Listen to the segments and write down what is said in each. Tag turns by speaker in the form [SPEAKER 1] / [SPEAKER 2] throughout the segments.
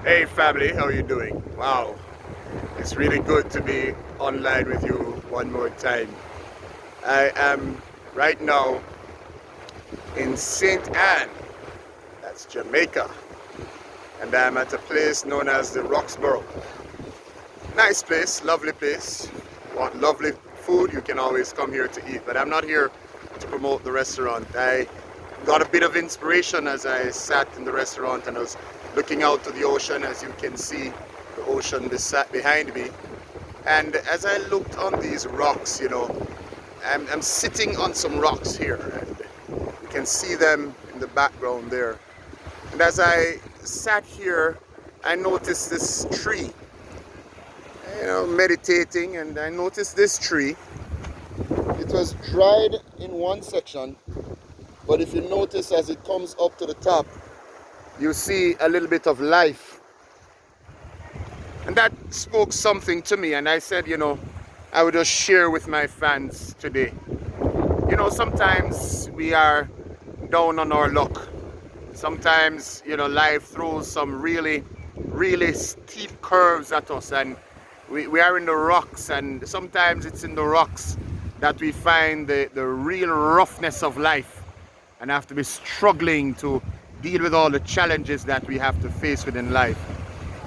[SPEAKER 1] Hey family, how are you doing? Wow, it's really good to be online with you one more time. I am right now in St. Anne, that's Jamaica, and I'm at a place known as the Roxborough. Nice place, lovely place. Want lovely food, you can always come here to eat, but I'm not here to promote the restaurant. I got a bit of inspiration as I sat in the restaurant and I was looking out to the ocean. As you can see, the ocean behind me. And as I looked on these rocks, I'm sitting on some rocks here, and you can see them in the background there. And as I sat here, I noticed this tree, meditating, and I noticed this tree. It was dried in one section, but if you notice as it comes up to the top, you see a little bit of life. And that spoke something to me, and I said, I would just share with my fans today. Sometimes we are down on our luck. Sometimes, life throws some really, really steep curves at us, and we are in the rocks, and sometimes it's in the rocks that we find the real roughness of life and have to be struggling to deal with all the challenges that we have to face within life.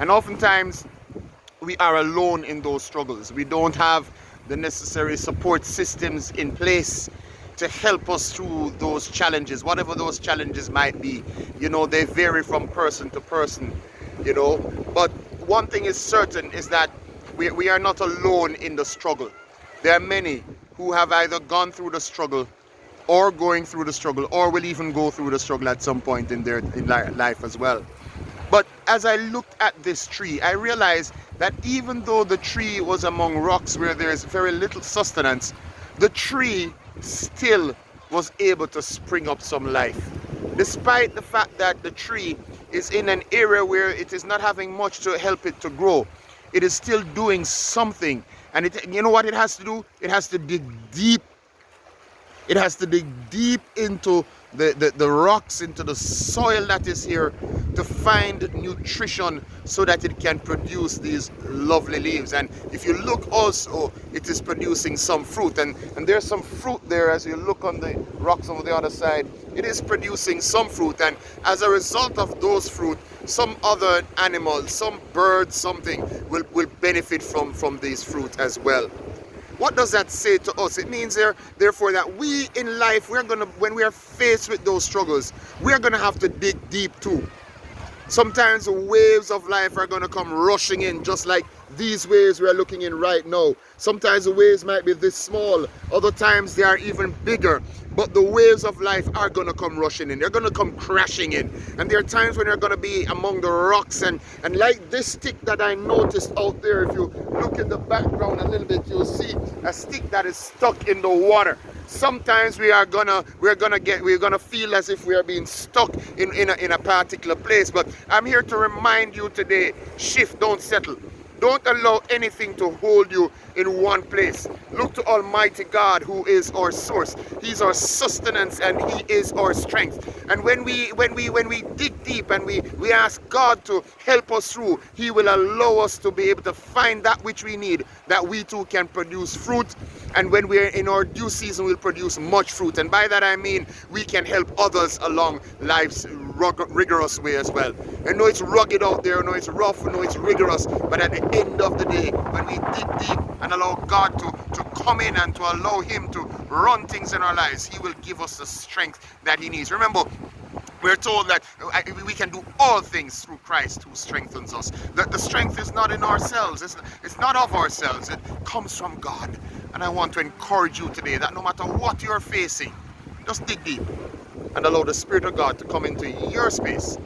[SPEAKER 1] And oftentimes we are alone in those struggles. We don't have the necessary support systems in place to help us through those challenges, whatever those challenges might be. They vary from person to person, but one thing is certain is that we are not alone in the struggle. There are many who have either gone through the struggle or going through the struggle, or will even go through the struggle at some point in their life as well. But as I looked at this tree, I realized that even though the tree was among rocks where there is very little sustenance, the tree still was able to spring up some life. Despite the fact that the tree is in an area where it is not having much to help it to grow, it is still doing something. And you know what it has to do? It has to dig deep. It has to dig deep into the rocks, into the soil that is here, to find nutrition so that it can produce these lovely leaves. And if you look also, it is producing some fruit, and there's some fruit there. As you look on the rocks on the other side, it is producing some fruit, and as a result of those fruit, some other animal, some bird, something will benefit from these fruit as well. What does that say to us? It means therefore that we in life, when we are faced with those struggles, we are gonna have to dig deep too. Sometimes the waves of life are gonna come rushing in, just like these waves we are looking in right now. Sometimes the waves might be this small, other times they are even bigger. But the waves of life are gonna come rushing in, they're gonna come crashing in. And there are times when you're gonna be among the rocks, and like this stick that I noticed out there, if you look in the background a little bit, you'll see a stick that is stuck in the water. Sometimes we're gonna feel as if we are being stuck in a particular place. But I'm here to remind you today, shift, don't settle. Don't allow anything to hold you in one place. Look to Almighty God, who is our source. He's our sustenance and He is our strength. And when we dig deep and we ask God to help us through, He will allow us to be able to find that which we need, that we too can produce fruit. And when we're in our due season, we'll produce much fruit. And by that I mean we can help others along life's rigorous way as well. I know it's rugged out there, I know it's rough, I know it's rigorous, but at the end of the day, when we dig deep and allow God to come in and to allow Him to run things in our lives, He will give us the strength that He needs. Remember, we're told that we can do all things through Christ who strengthens us. That the strength is not in ourselves, it's not of ourselves, it comes from God. And I want to encourage you today that no matter what you're facing, just dig deep and allow the Spirit of God to come into your space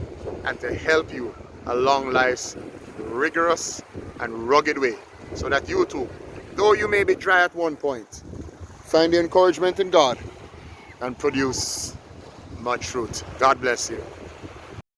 [SPEAKER 1] and to help you along life's rigorous and rugged way, so that you too, though you may be dry at one point, find the encouragement in God and produce much fruit. God bless you.